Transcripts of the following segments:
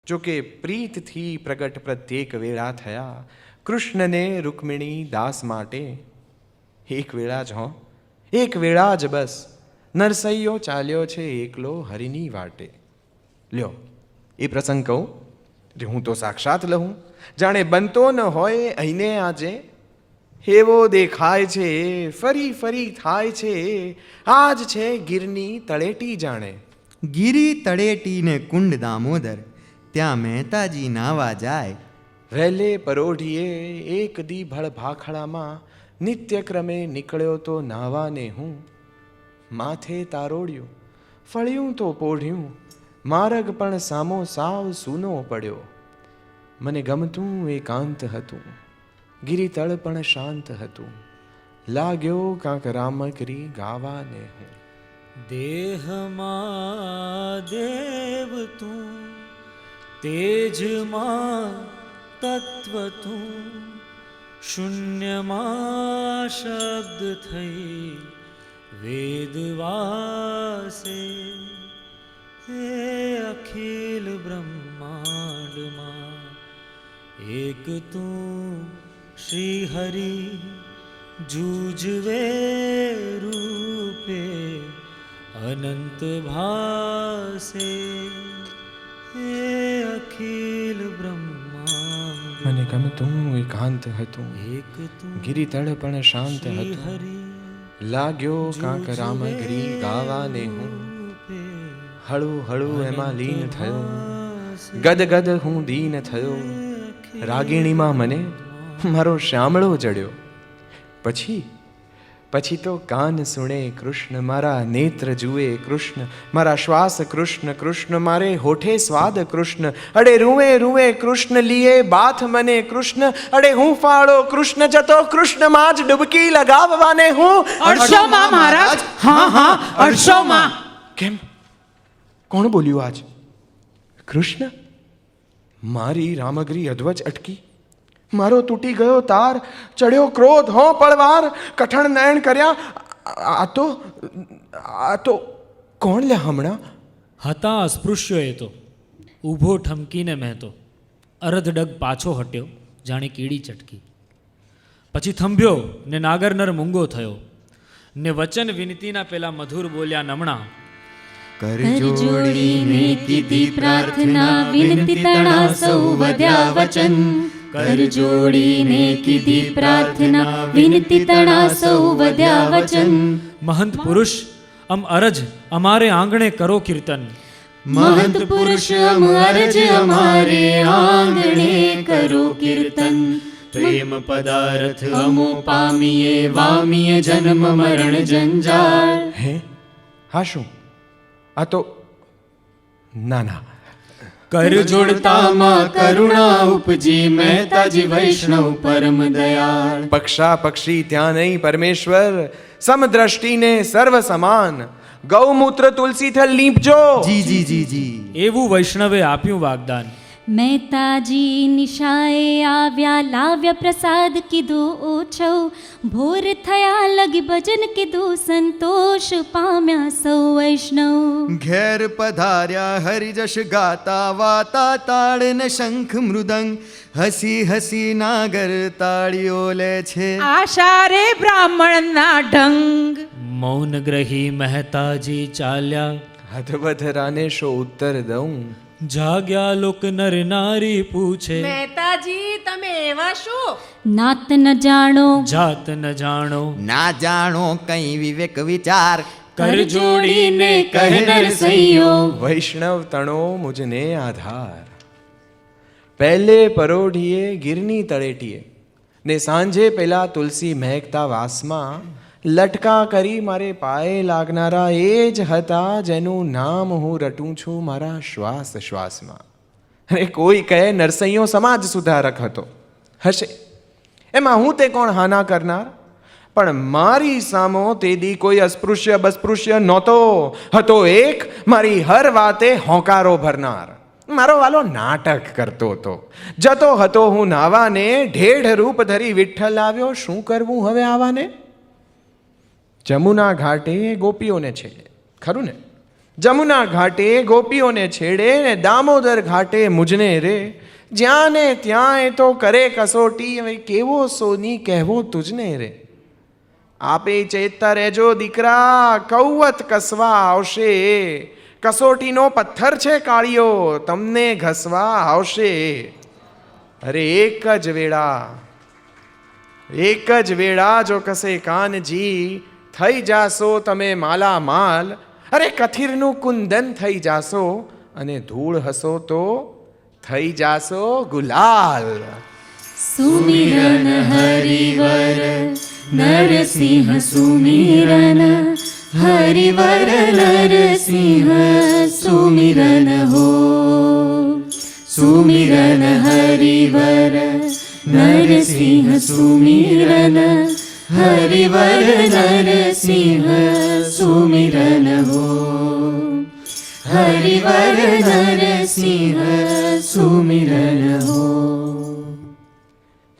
જો કે પ્રીતથી પ્રગટ પ્રત્યેક વેળા થયા કૃષ્ણને રૂકમિણી દાસ માટે. એક વેળા જ એક વેળા જ બસ નરસૈયો ચાલ્યો છે એકલો હરિની વાટે. લ્યો એ પ્રસંગ કહું, હું તો સાક્ષાત લહું, જાણે બનતો ન હોય અહીંને આજે. એવો દેખાય છે ફરી ફરી થાય છે, આજ છે ગીરની તળેટી જાણે. ગિરી તળેટીને કુંડ દામોદર, ત્યાં મહેતાજી નાવા જાય. વહેલે પરોઢીએ એક દી ભળ ભાખડામાં નિત્યક્રમે નીકળ્યો તો નાવાને હું. માથે તારોડ્યું ફળ્યું તો પોઢ્યું, માર્ગ પણ સામો સાવ સૂનો પડ્યો. મને ગમતું એકાંત હતું, ગિરિતળ પણ શાંત હતું, લાગ્યો કાંક રામકરી ગાવાને હું. દેહમાં દેવ તું, તેજમાં તત્વ તું, શૂન્યમાં શબ્દ થઈ વેદવાસે. હે અખિલ બ્રહ્માંડમાં એક તું શ્રી હરિ, જૂજવે રૂપે અનંત ભાસે. હે અખિલ બ્રહ્માંડ મને ગમતું એકાંત હતું, એક તું ગિરિતળ પણ શાંત હતું, હરિ, લાગ્યો કાંક રામગીરી ગાવાને હું. હળું હળું એમાં લીન થયો, ગદગદ હું દીન થયો. રાગિણીમાં મને મારો શ્યામળો જડ્યો. પછી તો કાન સુણે કૃષ્ણ, મારા નેત્ર જુએ કૃષ્ણ, મારા શ્વાસ કૃષ્ણ, કૃષ્ણ મારે હોઠે સ્વાદ કૃષ્ણ. અડે રૂવે રૂવે કૃષ્ણ લીએ બાથ મને કૃષ્ણ, અડે હું ફાળો કૃષ્ણ જતો કૃષ્ણમાં જ ડૂબકી લગાવવાને હું. અડશોમાં મહારાજ, હા હા અડશોમાં. કેમ? કોણ બોલ્યું આજ? કૃષ્ણ? મારી રામગરી અધવચ અટકી, મારો તૂટી ગયો તાર, ચડ્યો ક્રોધ હો પળવાર, કઠણ નયન કર્યા. આ તો કોણ લે હમણાં? હતા અસ્પૃશ્યો એ તો, ઊભો ઠમકીને મહેતો. અરધડગ પાછો હટ્યો જાણે કીડી ચટકી. પછી થંભ્યો ને નાગરનર મૂંગો થયો, ને વચન વિનતીના પેલા મધુર બોલ્યા નમણા. કરજોડીને કીધી પ્રાર્થના, વિનતી તણા સૌ વધ્યા વચન. કરજોડીને કીધી પ્રાર્થના, વિનતી તણા સૌ વધ્યા વચન. મહંત પુરુષ અમ અરજ અમારે આંગણે કરો કીર્તન. મહંત પુરુષ અમ અરજ અમારે આંગણે કરો કીર્તન. પ્રેમ પદાર્થ અમો પામીએ, વામીએ જન્મ મરણ જંજાળ. હે હા શું? આ તો ના કર જોડતામાં કરુણા ઉપજી, મહેતાજી વૈષ્ણવ પરમ દયાળ. પક્ષા પક્ષી ત્યાં નહીં પરમેશ્વર, સમદ્રષ્ટિને સર્વ સમાન. ગૌમૂત્ર તુલસી થલ લીપજો. જી જી જી જી. એવું વૈષ્ણવે આપ્યું વાગદાન. મહેતાજી નિશાએ આવ્યા, લાવ્યા પ્રસાદ કીધું ઓછો. ભોર થયા લગી ભજન કીધું, સંતોષ પામ્યા સૌ વૈષ્ણવ. ઘેર પધાર્યા હરિજશ ગાતા, વાતા તાળ ને શંખ મૃદંગ. હસી હસી નાગર તાળીઓ લે છે, આશા રે બ્રાહ્મણના ઢંગ. મૌન ગ્રહી મહેતાજી ચાલ્યા, હદવધ રાને શો ઉત્તર દઉં. જાગ્યા લોક નર નારી પૂછે, મહેતાજી તમે એવા શું? નાત ન જાણો, જાત ન જાણો, ના જાણો કઈ વિવેક વિચાર. કર જોડીને કહે નરસૈયો, વૈષ્ણવ તણો મુજને આધાર. પહેલે પરોઢીએ ગીરની તળેટીએ, ને સાંજે પેલા તુલસી મહેકતા વાસમાં. લટકા કરી મારે પાયે લાગનારા એ જ હતા, જેનું નામ હું રટું છું મારા શ્વાસ શ્વાસમાં. અને કોઈ કહે નરસૈયો સમાજ સુધારક હતો. હશે, એમાં હું તે કોણ હાના કરનાર? પણ મારી સામો તે દી કોઈ અસ્પૃશ્ય બસ્પૃશ્ય નહોતો. હતો એક મારી હર વાતે હોંકારો ભરનાર. મારો વાલો નાટક કરતો હતો. જતો હતો હું નાવાને, ઢેઢ રૂપ ધરી વિઠ્ઠલ આવ્યો. શું કરવું હવે આવાને? જમુના ઘાટે ગોપીઓને છેડે, ખરું ને? જમુના ઘાટે ગોપીઓને છેડે ને દામોદર ઘાટે મુજને રે, જ્યાં ને ત્યાં એ તો કરે કસોટી, હવે કેવો સોની કહેવો તુજને રે. આપે ચેતતા રહેજો દીકરા, કૌવત કસવા આવશે, કસોટીનો પથ્થર છે કાળિયો, તમને ઘસવા આવશે. અરે એક જ વેળા જો કસે કાનજી, થઈ જાશો તમે માલા માલ. અરે કથિરનું કુંદન થઈ જાશો, અને ધૂળ હસો તો થઈ જાશો ગુલાલ. સુમિરન હરિવર નરસિંહ સુમિરન, હરિવર નરસિંહ સુમિરન હો. સુમિરન હરિવર નરસિંહ સુમિરન, હરિવર નરસિંહ સુમિરન હો. હરિવર નરસિંહ સુમિરન હો.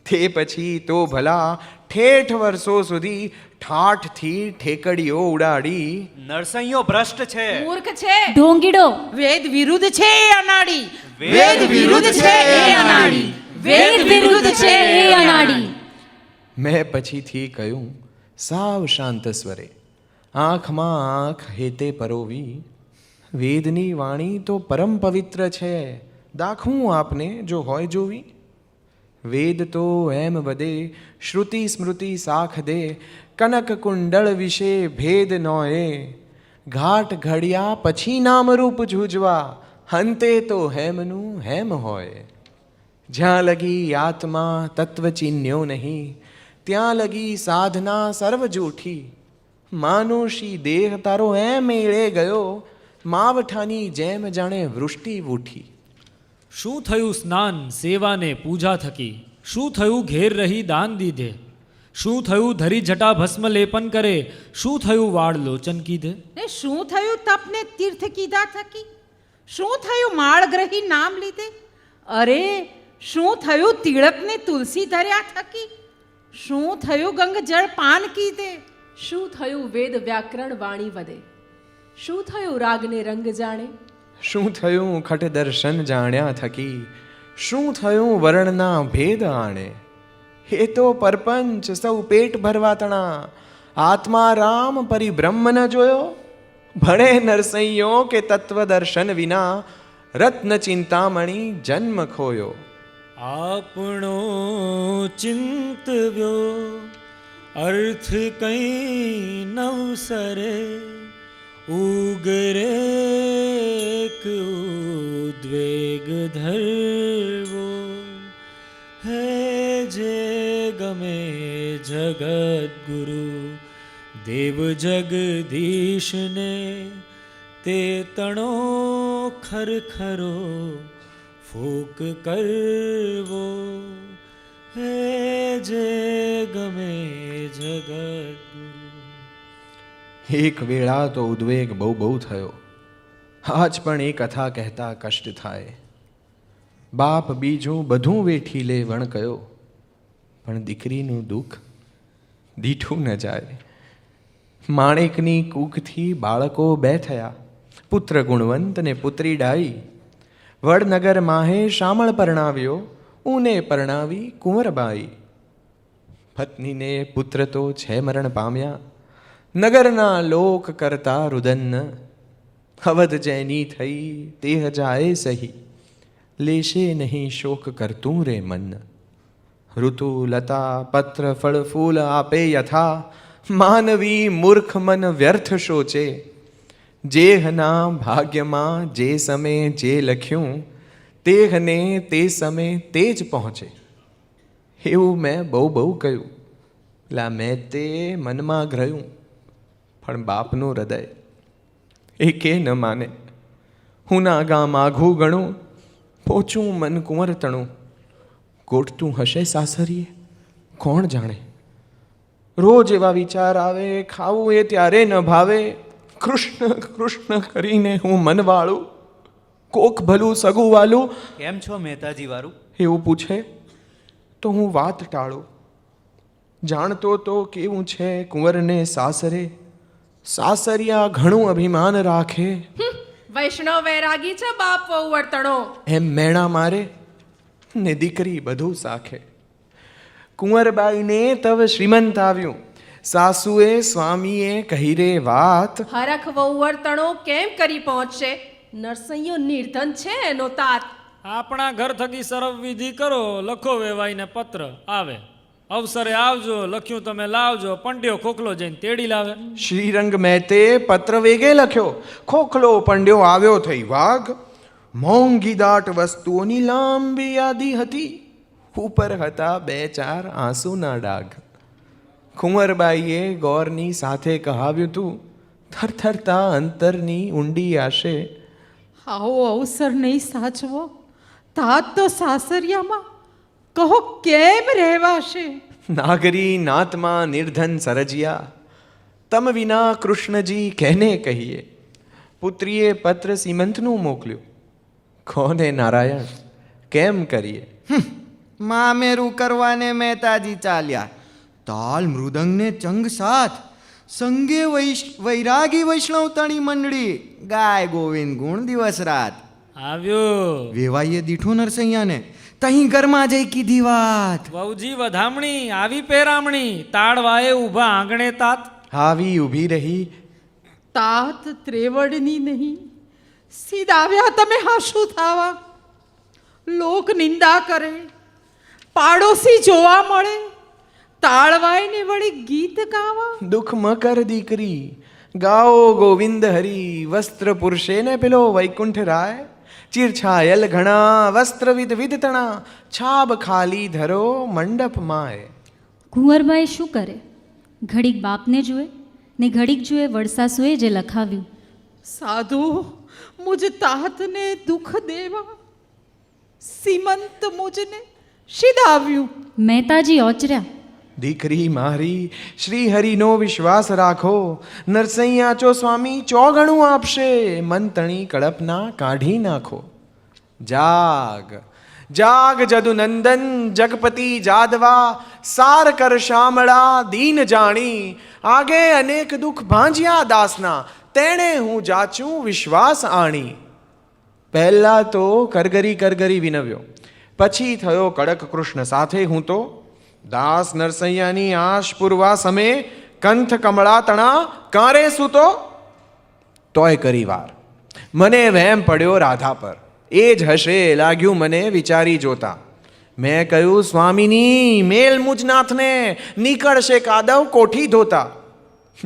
તે પછી તો ભલા ઠેઠ વર્ષો સુધી ઠાઠથી ઠેકડીઓ ઉડાડી. નરસૈયો ભ્રષ્ટ છે, મૂર્ખ છે, ઢોંગીડો, વેદ વિરુદ્ધ છે એ અનાડી, વેદ વિરુદ્ધ છે એ અનાડી, વેદ વિરુદ્ધ છે એ અનાડી. મેં પછીથી કહ્યું સાવ શાંત સ્વરે, આંખમાં આંખ હેતે પરોવી, વેદની વાણી તો પરમ પવિત્ર છે, દાખવું આપને જો હોય જોવી. વેદ તો એમ વધે શ્રુતિ સ્મૃતિ સાખ દે, કનક કુંડળ વિશે ભેદ નોએ, ઘાટ ઘડ્યા પછી નામરૂપ જૂજવા, હંતે તો હેમનું હેમ હોય. જ્યાં લગી આત્મા તત્વ ચિહ્ન્યો નહીં, ત્યાં લગી સાધના સર્વ જૂઠી. માનુષી દેહ તારો એમ એળે ગયો, માવઠાની જેમ જાણે વૃષ્ટિ વૂઠી. શું થયું સ્નાન સેવાને પૂજા થકી, શું થયું ઘેર રહી દાન દીધે, શું થયું ધરી જટા ભસ્મ લેપન કરે, શું થયું વાળ લોચન કીધે. ને શું થયું તપને તીર્થ કીધા થકી, શું થયું માળ ગ્રહી નામ લીધે, અરે શું થયું તિળકને તુલસી ધર્યા થકી, શું થયું ગંગ જળ પાન કીધે, શું થયું વેદ વ્યાકરણ વાણી વધે, શું થયું રાગને રંગ જાણે, શું થયું ખટ દર્શન જાણ્યા થકી, શું થયું વર્ણના ભેદ આણે. એ તો પરપંચ સૌ પેટ ભરવા તણા, આત્મા રામ પરિબ્રહ્મ ન જોયો. ભણે નરસૈયો કે તત્વ દર્શન વિના, રત્ન ચિંતામણી જન્મ ખોયો. આપણો ચિંતવ્યો અર્થ કઈ નવસરે, ઉગરે ઉદ્વેગ ધરવો, હે જે ગમે જગત ગુરુ દેવ જગદીશને, તે તણો ખરખરો ફૂક કરવો, હે જે ગમે જગત ગુરુ. એક વેળા તો ઉદ્વેગ બહુ થયો, આજ પણ એ કથા કહેતા કષ્ટ થાય. બાપ બીજું બધું વેઠી લે વણ કયો, પણ દીકરીનું દુઃખ દીઠું ન જાય. માણેકની કૂખથી બાળકો બે થયા, પુત્ર ગુણવંત ને પુત્રી ડાઈ. વડનગર માહે શામળ પરણાવ્યો, ઊને પરણાવી કુંવરબાઈ. પત્નીને પુત્ર તો છે મરણ પામ્યા, નગરના લોક કરતા રુદન. અવધ જેની થઈ તે જાય સહી, લેશે નહીં શોક કરતું રે મન. ઋતુ લતા પત્ર ફળ ફૂલ આપે યથા, માનવી મૂર્ખ મન વ્યર્થ શોચે. જેહના ભાગ્યમાં જે સમયે જે લખ્યું, તેહને તે સમયે તે જ પહોંચે. એવું મેં બહુ કહ્યું, લા મેં તે મનમાં ગ્રહ્યું, પણ બાપનું હૃદય એ કે ન માને. હું ના ગામ આઘું ગણું, પોચું મન કુંવર તણું. ગોઠતું હશે સાસરીએ કોણ જાણે, રોજ એવા વિચાર આવે, ખાવું એ ત્યારે ન ભાવે. કૃષ્ણ કૃષ્ણ કરીને હું મન વાળું, કોક ભલું સગું વાલું કેમ છો મહેતાજી વારું? એવું પૂછે તો હું વાત ટાળું. જાણતો તો કેવું છે કુંવરને સાસરે, સાસરિયા ઘણું અભિમાન રાખે, વૈષ્ણવ વૈરાગી છે બાપ વહુ વર્તણો. એમ મેણા મારે ને દીકરી બધું સાખે. કુંવરબાઈને તવ શ્રીમંત આવ્યું, સાસુએ સ્વામીએ કહી રે વાત. હરખ વહુ વર્તણો કેમ કરી પહોંચશે? નરસૈયો નિર્ધન છે એનો તાત. આપણા ઘર થકી સરવ વિધિ કરો, લખો વેવાઈને પત્ર આવે. અવસરે આવજો, લખ્યું તમે લાવજો. પંડ્યો ખોખલો જઈને તેડી લાવે. શ્રીરંગ મહેતે પત્ર વેગે લખ્યો, ખોખલો પંડ્યો આવ્યો થઈ વાઘ. મોંઘી દાટ વસ્તુઓની લાંબી યાદી હતી, ઉપર હતા 2-4 આંસુના ડાઘ. કુંવરબાઈએ ગોરની સાથે કહાવ્યું તું, થરથરતા અંતરની ઊંડી આશે. આવો અવસર નહીં સાચવો, તાત તો સાસરિયામાં કહો કેમ રહેવાશે? નાગરી નાતમાં નિર્ધન સરજિયા, તમ વિના કૃષ્ણજી કેને કહીએ. પુત્રીએ પત્ર સીમંતનું મોકલ્યું, કોને નારાયણ કેમ કરીએ. મામેરું કરવાને મહેતાજી ચાલ્યા, તાલ મૃદંગને ચંગ સાથ, સંગે વૈરાગી વૈષ્ણવ તણી મંડળી, ગાય ગોવિંદ ગુણ દિવસ રાત. આવ્યો વેવાઈએ દીઠો નરસૈયાને, તહીં ઘરમાં જઈ કીધી વાત. વહુજી વધામણી આવી પેરામણી, તાળવાએ ઊભા આંગણે તાત. આવી ઊભી રહી, તાત ત્રેવડની નહીં, સીધાવ્યા તમે હાશું થાવા. લોક નિંદા કરે, પાડોશી જોવા મળે, તાળવાઈને વળી ગીત ગાવા. દુઃખ મકર દીકરી, ગાઓ ગોવિંદ હરી. વસ્ત્ર પુરુષે ને પેલો વૈકુંઠ રાય, ચીરછાયલ ઘણા વસ્ત્ર વિધ વિધ તણા, છાબ ખાલી ધરો મંડપ માય. કુંવરબાઈ શું કરે? ઘડીક બાપને જુએ ને ઘડીક જુએ વડસાસુએ જે લખાવ્યું. સાધુ મુજ તાતને દુઃખ દેવા, સીમંત મુજને શિદાવ્યું. મહેતાજી ઓચર્યા. દીકરી મારી, શ્રી હરિનો વિશ્વાસ રાખો, નરસૈયા ચો સ્વામી ચોગણું આપશે. મંતણી કળપના કાઢી નાખો. જાગ જાગ જદુનંદન જગપતિ જાદવા, સાર કર શામળા દીન જાણી. આગે અનેક દુઃખ ભાંજ્યા દાસના, તેણે હું જાચું વિશ્વાસ આણી. પહેલા તો કરગરી વિનવ્યો, પછી થયો કડક કૃષ્ણ સાથે હું તો. દાસ નરસૈયાની આશ પૂરવા સમે, કંથ કમળા તણા કારે સૂતો. તોય કરી વાર મને વહેમ પડ્યો રાધા પર, એ જ હશે લાગ્યું મને વિચારી જોતા. મેં કહ્યું સ્વામીની મેલ મુજનાથને, નીકળશે કાદવ કોઠી ધોતા.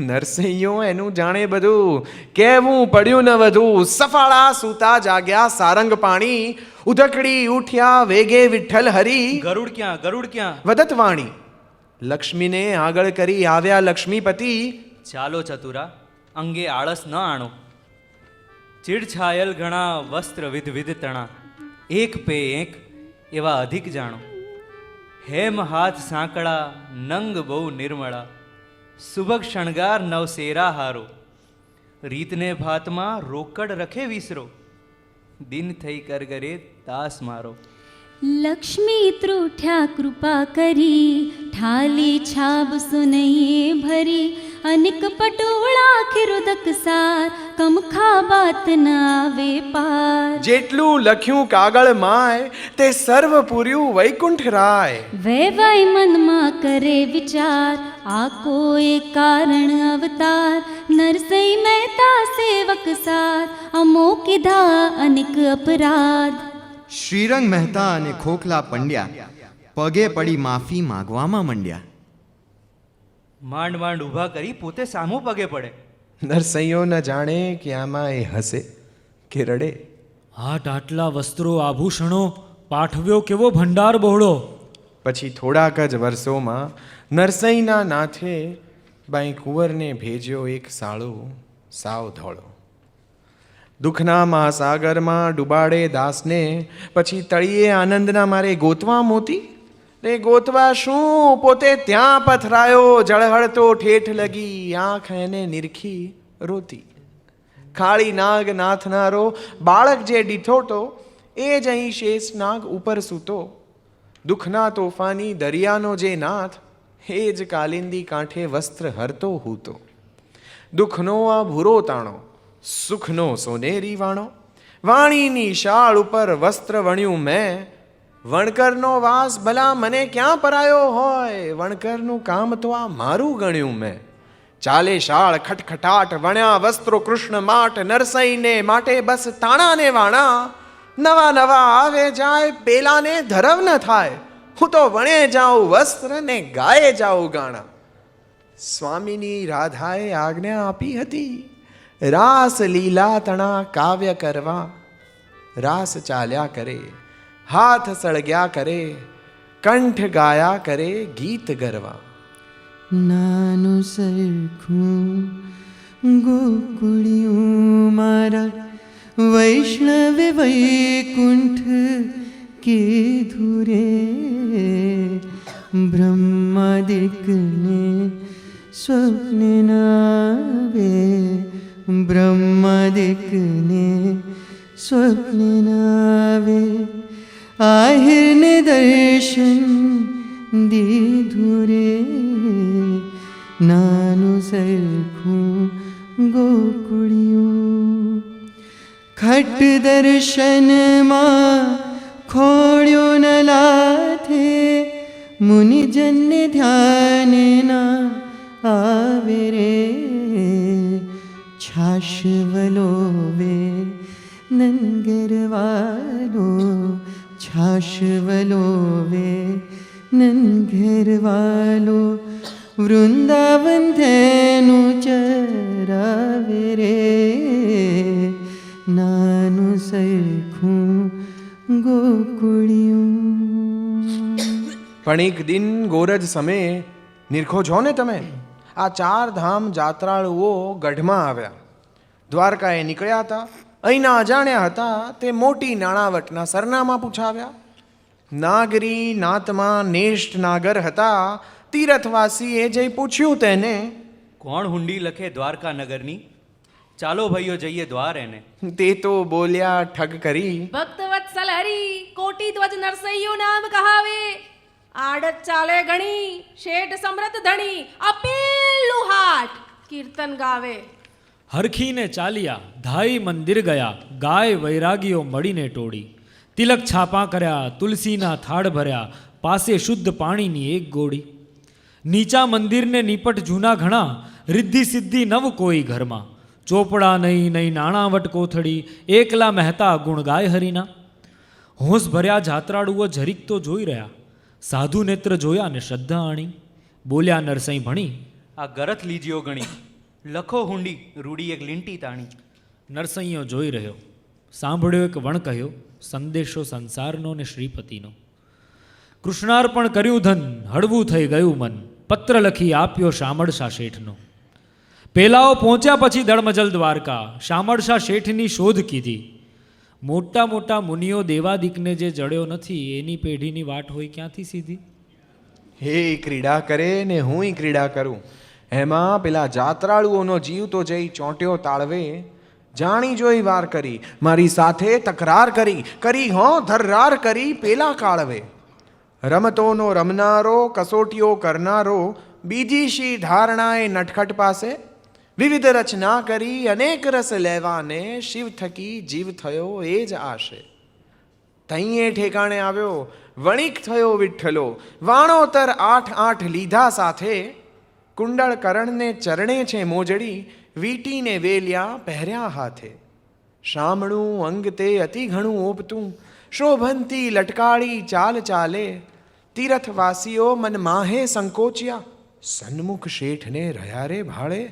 નરસૈયો એનું જાણે બધું, કહેવું પડ્યું ન વધુ. સફાળા સૂતા જાગ્યા સારંગ પાણી, ઉધકડી ઉઠ્યા વેગે વિઠ્ઠલ હરી. ગરુડ ક્યાં ગરુડ ક્યાં? વદત વાણી લક્ષ્મીને આગળ કરી આવ્યા લક્ષ્મીપતિ. ચાલો ચતુરા, અંગે આળસ ન આણો. ચીડછાયલ ઘણા વસ્ત્ર વિધ વિધ તણા, એક પે એક એવા અધિક જાણો. હેમ હાથ સાંકળા નંગ બહુ નિર્મળા, સુભગ શણગાર નવસેરા હારો. રીતને ભાતમાં રોકડ રખે વિસરો, દિન થઈ કરગરે દાસ મારો. લક્ષ્મી ત્રુઠ્યા કૃપા કરી, ઠાલી છાબ સુનઈએ ભરી. અનિક પટોળા ખિરુદક સાર, કમખા બાત ના આવે પાર. જેટલું લખ્યું કાગળ માય, તે સર્વ પૂર્યું વૈકુંઠ રાય. વેવાઈ મનમાં કરે વિચાર, આ કોઈ કારણ અવતાર. નરસઈ મહેતા સેવક સાર, અમો કીધા અનિક અપરાધ. શ્રીરંગ મહેતા અને ખોખલા પંડ્યા પગે પડી માફી માગવામાં મંડ્યા. માંડ માંડ ઊભા કરી પોતે સામું પગે પડે. નરસૈયો ન જાણે કે આમાં એ હસે કે રડે. હાટ આટલા વસ્ત્રો આભૂષણો, પાઠવ્યો કેવો ભંડાર બહોળો. પછી થોડાક જ વર્ષોમાં નરસૈના નાથે બાઈ કુંવરને ભેજ્યો એક સાળો સાવ ધોળો. દુઃખના મહાસાગરમાં ડૂબાડે દાસને, પછી તળિયે આનંદના મારે ગોતવા મોતી. તે ગોતવા શું, પોતે ત્યાં પથરાયો, જળહળતો ઠેઠ લગી, આંખ એને નિરખી રોતી. ખાળી નાગ નાથનારો બાળક જે દીઠોતો, એ જ અહીં શેષ નાગ ઉપર સૂતો. દુઃખના તોફાની દરિયાનો જે નાથ, એ જ કાલિંદી કાંઠે વસ્ત્ર હરતો હૂતો. દુઃખનો આ ભૂરો તાણો, સુખનો સોનેરી વાણો. વાણીની શાળ ઉપર વસ્ત્ર વણ્યું મેં, વણકરનો વાસ ભલા મને ક્યાં પરાયો હોય, વણકરનું કામ તો આ મારું ગણ્યું મેં. ચાલે શાળ ખટખટાટ વણ્યા વસ્ત્રો કૃષ્ણ માટ, નરસૈને માટે બસ તાણાને વાણા. નવા નવા આવે જાય પેલાને ધરવ ન થાય, હું તો વણે જાઉં વસ્ત્ર ને ગાયે જાઉં ગાણા. સ્વામીની રાધાએ આજ્ઞા આપી હતી, રાસ લીલા તણા કાવ્ય કરવા. રાસ ચાલ્યા કરે, હાથ સળગ્યા કરે, કંઠ ગાયા કરે ગીત ગરવા. નાનું સરખું ગોકુળિયું મારા વૈષ્ણવે વૈકુંઠ કીધું રે. બ્રહ્માદિકને સ્વપ્ને નાવે, બ્રહ્માદિકને સ્વપ્ને નાવે. આહિરને દર્શન દીધું રે, નાનું સરખું ગોકુળિયું. ખટ દર્શનમાં ખોળ્યો ન લાથે, મુનિજનને ધ્યાન ના આવે રે. છાશ વલોવે નનગરવાલો, છાશ વલોવે નનગરવાલો. વૃંદાવન તેનું ચરાવે રે, નાનું સરખું ગોકુળિયું. પણ એક દિન ગોરજ સમયે નિરખો છો ને તમે, આ 4 ધામ જાત્રાળુઓ ગઢમાં આવ્યા. દ્વારકાએ નીકળ્યા હતા, અહીંના અજાણ્યા હતા તે મોટી નાણાવટના સરનામા પૂછાવ્યા. નાગરી નાતમાં નેષ્ઠ નાગર હતા, તીરથવાસીએ જઈ પૂછ્યું તેને, કોણ હુંડી લખે દ્વારકા નગરની, ચાલો ભાઈઓ જઈએ દ્વાર એને. તે તો બોલ્યા ઠગ કરી, ભક્ત વત્સલ હરી કોટી ધ્વજ નરસૈયું નામ કહાવે. આડત ચાલે ઘણી શેઠ સમૃદ્ધ ધણી, અપેલું હાટ કીર્તન ગાવે. હરખીને ચાલ્યા ધાઈ મંદિર ગયા, ગાય વૈરાગીઓ મળીને ટોળી. તિલક છાપા કર્યા, તુલસીના થાળ ભર્યા, પાસે શુદ્ધ પાણીની એક ગોળી. નીચા મંદિરને નીપટ જૂના ઘણા, રિદ્ધિ સિદ્ધિ નવ કોઈ ઘરમાં. ચોપડા નહીં નહીં નાણાવટ કોથળી, એકલા મહેતા ગુણ ગાય હરિના. હોંશ ભર્યા જાત્રાળુઓ જરીક તો જોઈ રહ્યા, સાધુ નેત્ર જોયા ને શ્રદ્ધા આણી. બોલ્યા નરસઈ ભણી, આ ગરથ લીજીઓ ગણી, લખો હુંડી રૂડી એક લીંટી તાણી. નરસૈયો જોઈ રહ્યો, સાંભળ્યો એક વણ કહ્યો, સંદેશો સંસારનો ને શ્રીપતિનો. કૃષ્ણાર્પણ કર્યું ધન, હળવું થઈ ગયું મન, પત્ર લખી આપ્યો શામળશા શેઠનો. પેલાઓ પહોંચ્યા પછી દળમજલ દ્વારકા, શામળશા શેઠની શોધ કીધી. મોટા મોટા મુનિઓ દેવાદિકને જે જડ્યો નથી, એની પેઢીની વાટ હોય ક્યાંથી સીધી. હે ક્રીડા કરે ને હું ક્રીડા કરું, એમાં પેલા જાત્રાળુઓનો જીવ તો જઈ ચોંટ્યો તાળવે. જાણી જોઈ વાર કરી, મારી સાથે તકરાર કરી, કરી હો ધર્રાર કરી પેલા કાળવે. રમતોનો રમનારો, કસોટીઓ કરનારો, બીજી શી ધારણાએ નટખટ પાસે. વિવિધ રચના કરી અનેક રસ લેવાને, શિવ થકી જીવ થયો એ જ આશે. તઈએ ઠેકાણે આવ્યો વણિક થયો વિઠ્ઠલો, વાણોતર 8 લીધા સાથે. કુંડળ કરણને ચરણે છે મોજડી, વીટીને વેલ્યા પહેર્યા હાથે. શામળું અંગ તે અતિ ઘણું ઓપતું, શોભંતી લટકાળી ચાલ ચાલે. તીરથવાસીઓ મન માહે સંકોચ્યા, સન્મુખ શેઠને રહ્યા રે ભાળે.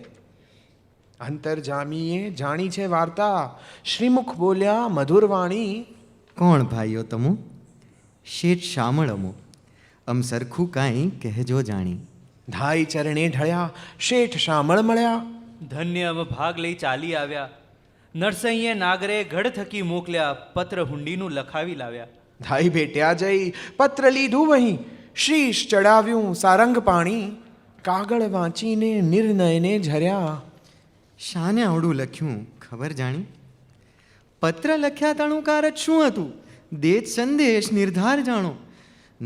અંતરજામીએ જાણી છે વાર્તા, શ્રીમુખ બોલ્યા મધુર વાણી. કોણ ભાઈઓ તમો? શેઠ શામળ અમો, અમ સરખું કાંઈ કહેજો જાણી. ધાઈ ચરણે ઢળ્યા, શેઠ શામળ મળ્યા. ધન્ય અવ ભાગ લઈ ચાલી આવ્યા. નરસૈયે નાગરે ગઢ થકી મોકલ્યા, પત્ર હુંડીનું લખાવી લાવ્યા. ધાઈ ભેટ્યા જઈ પત્ર લીધું વહીં, શીશ ચડાવ્યું સારંગ પાણી. કાગળ વાંચીને નિર્ણયને ઝર્યા. શાને આવડું લખ્યું ખબર જાણી? પત્ર લખ્યા તાણું કારજ શું હતું, દેત સંદેશ નિર્ધાર જાણો.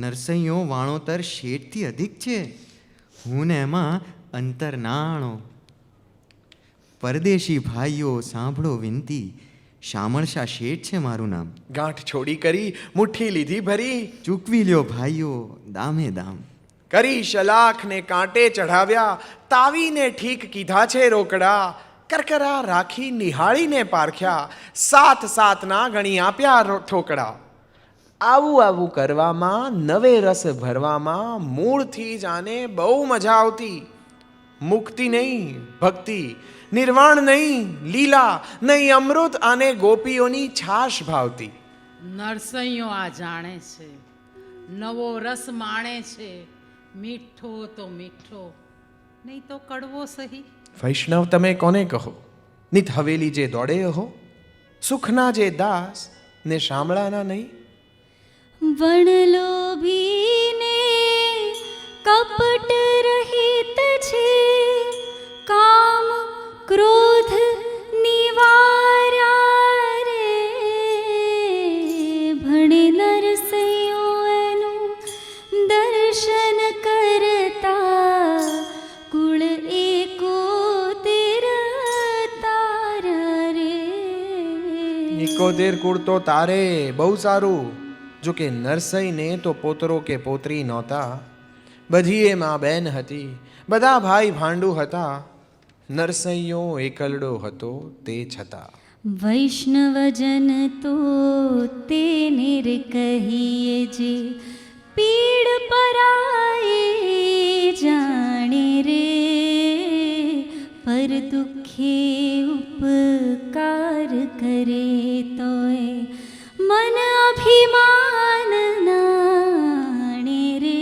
નરસૈયો વાણોતર શેઠથી અધિક છે, હું ને એમાં અંતર ના આણો. પરદેશી ભાઈઓ સાંભળો વિનતી, શામળશા શેઠ છે મારું નામ. ગાંઠ છોડી કરી મુઠ્ઠી લીધી ભરી, ચૂકવી લ્યો ભાઈઓ દામે દામ. કરી શલાખ ને કાંટે ચઢાવ્યા, તાવીને ઠીક કીધા છે રોકડા. કરકરા રાખી નિહાળીને પારખ્યા, સાત સાતના ગણી આપ્યા ઠોકડા. આવું આવું કરવામાં, નવે રસ ભરવામાં મૂળથી જ આને બહુ મજા આવતી. મુક્તિ નહીં ભક્તિ, નિર્વાણ નહીં લીલા, નહીં અમૃત અને ગોપીઓની છાશ ભાવતી. નરસૈયો આ જાણે છે, નવો રસ માણે છે, મીઠો તો મીઠો નહીં તો કડવો સહી. વૈષ્ણવ તમે કોને કહો, નિત હવેલી જે દોડે હો, સુખના જે દાસ ને શામળાના નહીં. વણલોભીને કપટ રહિત છે, કામ ક્રોધ નિવાર્યા રે. ભણે નરસૈયો એનું દર્શન કરતા, કુળ એકોતેર તારા રે. 71 કુળ તો તારે બહુ સારું. જો કે નરસઈને તો પોતરો કે પોતરી નહોતા, બધી એ માં બેન હતી, બધા ભાઈ ભાંડુ હતા. નરસૈયો એકલડો હતો તે છતાં. વૈષ્ણવજન તો તેને રે કહીએ જે, પીડ પરાએ જાણે રે. પર દુઃખે ઉપકાર કરે તોય મન અભિમાન નાણે રે.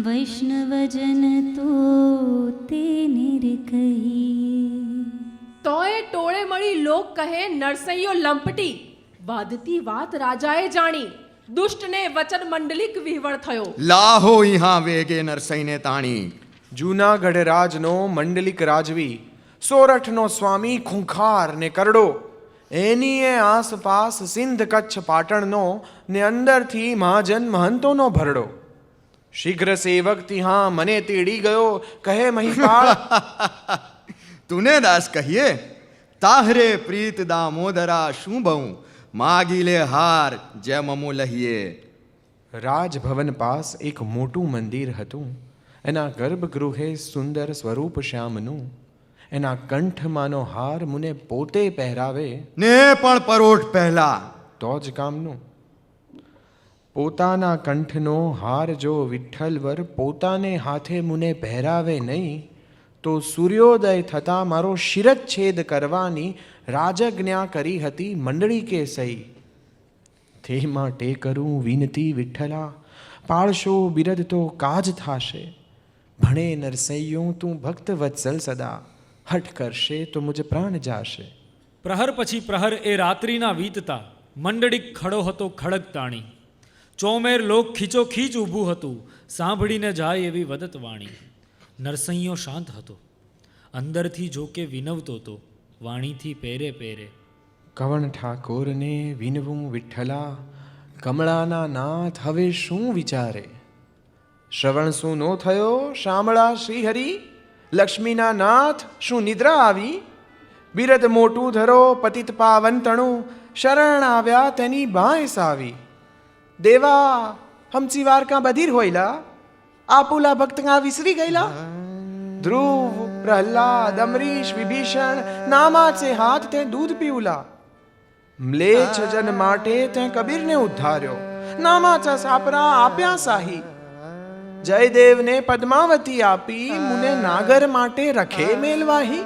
વૈષ્ણવજન તો તેને રે કહીએ. તોય ટોળે મળી લોક કહે નરસૈયો લંપટી. વાદતી વાત રાજાએ જાણી, દુષ્ટને વચન મંડલિક વિહવળ થયો. લાહો ઈહા વેગે નરસઈને તાણી. જૂનાગઢ રાજનો મંડલિક રાજવી, સોરઠનો સ્વામી ખૂંખાર ને કરડો, એની એ આસપાસ સિંધ કચ્છ પાટણનો ને અંદરથી મહાજન મહંતોનો ભરડો. શીઘ્ર સેવક તિહા મને તેડી ગયો, કહે મહિપાળ તુને દાસ કહીએ, તાહરે પ્રીત દામોદરા શું બહું, માગી લે હાર જેમ અમો લહીએ. રાજભવન પાસ એક મોટું મંદિર હતું. એના ગર્ભગૃહે સુંદર સ્વરૂપ શ્યામનું. એના કંઠમાંનો હાર મુને પોતે પહેરાવે ને પણ પરોઢ પહેલા. તો જ કામનું. પોતાના કંઠનો હાર જો વિઠ્ઠલવર પોતાને હાથે મુને પહેરાવે નહીં, તો સૂર્યોદય થતાં મારો શિરચ્છેદ કરવાની રાજજ્ઞા કરી હતી મંડળી કે સહી. તે માટે કરું વિનતી વિઠ્ઠલા, પાળશો બિરદ તો કાજ થાશે. ભણે નરસૈયો તું ભક્ત વત્સલ સદા, હઠ કરશે તો મુજ પ્રાણ જાશે. પ્રહર પછી પ્રહર એ રાત્રિના વીતતા, મંડળીક ખડો હતો ખડક તાણી. ચોમેર લોક ખીચોખીચ ઊભું હતું, સાંભળીને જાય એવી વદત વાણી. નરસૈયો શાંત હતો, અંદરથી જોકે વિનવતો તો, વાણીથી પેરે પેરે. કવણ ઠાકોરને વિનવું વિઠ્ઠલા, કમળાના નાથ હવે શું વિચારે. શ્રવણ શું નો થયો શામળા શ્રીહરિ, લક્ષ્મીના નાથ શું નિદ્રા આવી. બિરદ મોટું ધરો પતિત પાવન તણું, શરણ આવ્યા તેની બાંય સાવી. દેવા હમસી વાર કા બધીર હોયલા, આપુલા ભક્ત કા વિસરી ગયેલા. ધ્રુવ પ્રહલાદ અમરીશ વિભીષણ નામા છે હાથ તે દૂધ પીવલા. મ્લેચ્છ જન માટે તે કબીરને ઉદ્ધાર્યો, નામા ચા સાપરા આપ્યા સાહી. જયદેવને પદ્માવતી આપી, મુને નાગર માટે રખે મેલવાહી.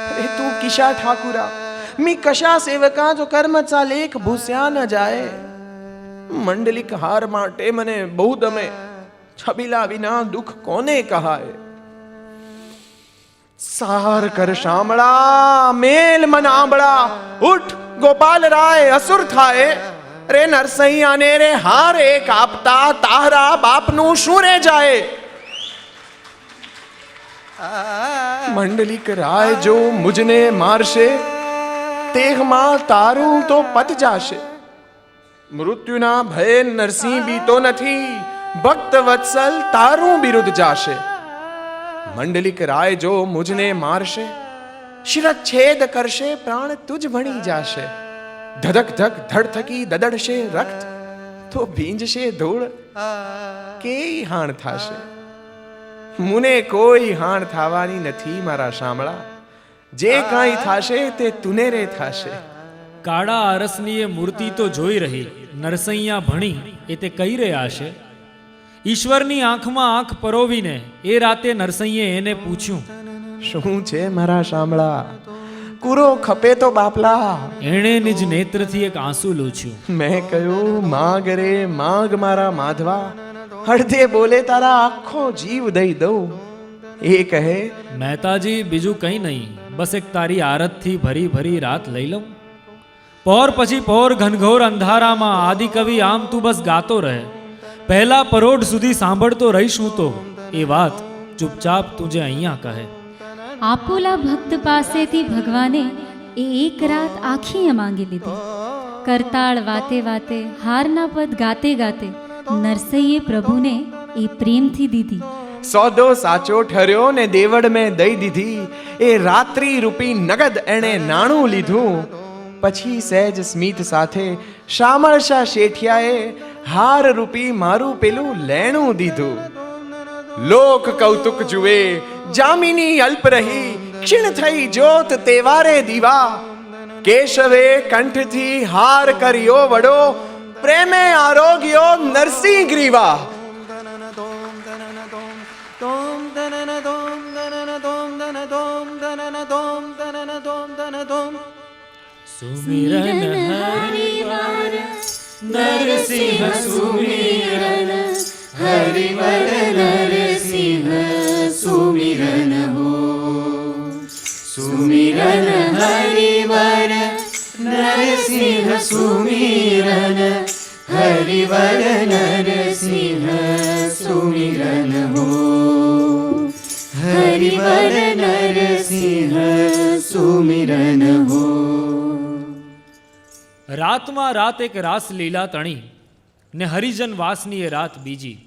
અરે તું કિશા ઠાકુરા, મી કશા સેવકા જો કર્મ ચા લેખ ભૂસ્યા ન જાય. મંડલિક હાર માટે મને બહુ દમે, છબીલા વિના દુઃખ કોને કહાય. સાર કર શામળા મેલ મન આંબળા, ઉઠ ગોપાલ રાય અસુર થાય. રે નરસૈયાને રે હાર એક આપતા, તારા બાપનું શું રે જાય. મંડલિક રાય જો મુજને મારશે, તેહમાં તારું તો પત જાશે. મૃત્યુના ભય નરસિંહ બીતો નથી, ભક્ત વત્સલ તારું બિરુદ જાશે. મંડલિક રાય જો મુજને મારશે, શિરચ્છેદ કરશે, પ્રાણ તુજ ભણી જાશે. ધધક ધક ધડ થકી દદડશે રક્ત, તો ભીંજશે ધૂળ, કેય હાણ થાશે. મુને કોઈ હાણ થવાની નથી મારા શામળા, જે કાંઈ થાશે તે તુને રે થાશે. કાળા અરસની એ મૂર્તિ તો જોઈ રહી, નરસૈયા ભણી એ તે કહી રહ્યા છે. ઈશ્વરની આંખમાં આંખ પરોવીને એ રાતે નરસૈયે એને પૂછ્યું, શું છે મારા શામળા, કુરો ખપે તો બાપલા. એણે નિજ નેત્રથી એક આંસુ લૂછ્યું. મેં કહ્યું, માગ રે માગ મારા માધવા, અડધે બોલે તારા આખો જીવ દઈ દઉં. એ કહે, મહેતાજી બીજું કંઈ નહીં, બસ એક તારી આરતથી ભરી ભરી રાત લઈ લઉં. પહોર પછી પહોર ઘનઘોર અંધારામાં આદિકવિ આમ તું બસ ગાતો રહે. પહેલા પરોઢ સુધી સાંભળતો રહીશું તો એ વાત ચૂપચાપ તું જે અહીંયા કહે. આપોલા ભક્ત પાસેથી ભગવાને એ એક રાત આખી માંગી લીધી. કરતાળ વાતે વાતે, હારના પદ ગાતે ગાતે નરસૈયે પ્રભુને એ પ્રેમથી દીધી. સોદો સાચો ઠર્યો ને દેવડ મેં દઈ દીધી. એ રાત્રિ રૂપી નગદ એણે નાણું લીધું. પછી સહેજ સ્મિત સાથે શામળશા શેઠિયાએ હાર રૂપી મારું પેલું લેણું દીધું. લોક કૌતુક જુએ, જામિની અલ્પ રહી, ક્ષીણ થઈ જોત તેવારે દીવા. કેશવે કંઠથી હાર કર્યો વડો, પ્રેમે આરોગ્યો નરસિંહ ગ્રીવા. સુમિરન હરિવર નરસિંહ સુમિરન, હરિવર નરસિંહ સુમિરન હો. સુમિરન હરિવર નરસિંહ સુમિરન, હરિવર નરસિંહ સુમિરન હો. હરિવર નરસિંહ સુમિરન હો. રાતમાં રાત એક રાસ લીલા તણી ને હરિજન વાસની એ રાત બીજી.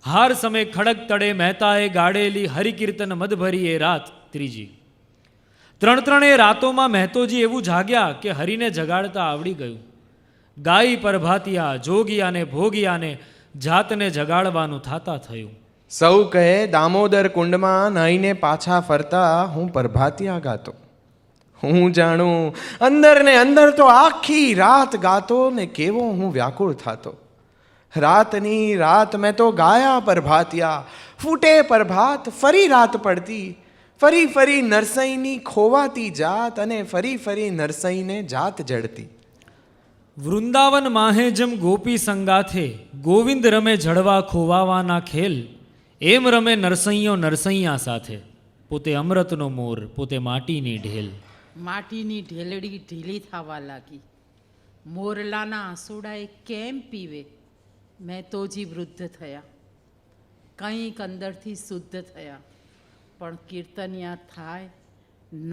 હાર સમય ખડક તળે મહેતાએ ગાડેલી હરિકીર્તન મદભરી એ રાત ત્રીજી. ત્રણેય રાતોમાં મહેતોજી એવું જાગ્યા કે હરિને જગાડતા આવડી ગયું. ગાય પરભાતિયા, જોગિયાને ભોગિયાને જાતને જગાડવાનું થાતા થયું. સૌ કહે, દામોદર કુંડમાં નાઈને પાછા ફરતા હું પરભાતિયા ગાતો. હું જાણું અંદર ને અંદર તો આખી રાત ગાતો ને કેવો હું વ્યાકુળ થાતો. રાતની રાત મેં તો ગાયા પરભાતિયા, ફૂટે પ્રભાત, ફરી રાત પડતી. ફરી ફરી નરસૈની ખોવાતી જાત, અને ફરી ફરી નરસઈને જાત જડતી. વૃંદાવન માહે જેમ ગોપી સંગાથે ગોવિંદ રમે જળવા ખોવાવાના ખેલ, એમ રમે નરસૈયો નરસૈયા સાથે. પોતે અમૃતનો મોર, પોતે માટીની ઢેલ. માટીની ઢેલડી ઢીલી થવા લાગી. મોરલાના આંસુડાએ કેમ પીવે? મહેતોજી વૃદ્ધ થયા, કંઈક અંદરથી શુદ્ધ થયા. પણ કીર્તનિયા થાય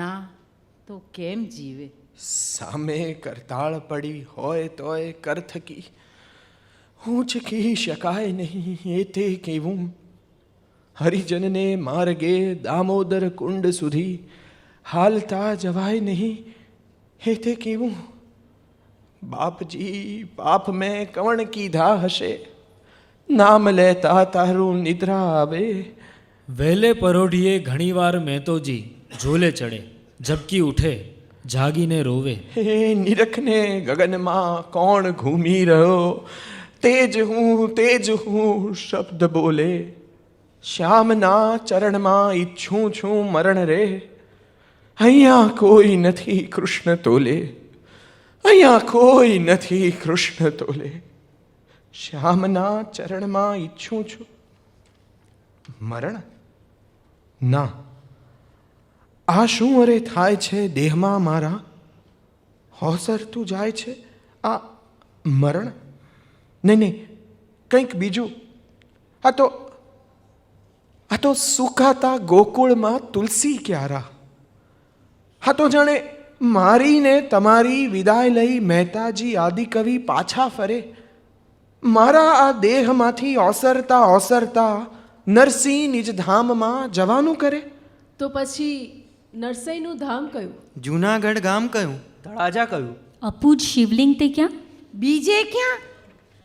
ના તો કેમ જીવે? સામે કરતાળ પડી હોય તોય કર થકી ઊંચકી શકાય નહીં, એ તે કેવું. હરિજનને માર્ગે દામોદર કુંડ સુધી હાલતા જવાય નહીં, હે તે કેવું. બાપજી પાપ મેં કવણ કીધા હશે, નામ લેતા તારું નિદ્રા આવે. વહેલે પરોઢીએ ઘણીવાર મહેતોજી ઝોલે ચડે, ઝબકી ઉઠે, જાગીને રોવે. હે નિરખને ગગનમાં કોણ ઘૂમી રહ્યો, તેજ હું શબ્દ બોલે. શ્યામના ચરણમાં ઈચ્છું છું મરણ રે, અહીંયા કોઈ નથી કૃષ્ણ તોલે. અહીંયા કોઈ નથી કૃષ્ણ તોલે. શ્યામના ચરણમાં ઈચ્છું છું મરણ. ના, આ શું અરે થાય છે દેહમાં મારા? હોસરતું જાય છે આ મરણ? નહીં, કંઈક બીજું. આ તો સુખાતા ગોકુળમાં તુલસી ક્યારા. આ તો જાણે મારીને તમારી વિદાય લઈ મહેતાજી આદિકવિ પાછા ફરે. મારા આ દેહમાંથી ઓસરતા ઓસરતા નરસિંહ નિજ ધામમાં જવાનું કરે. તો પછી નરસૈનું ધામ કયું? જૂનાગઢ ગામ કયું? તળાજા કયું? અપૂજ શિવલિંગ તે ક્યાં? બીજે ક્યાં?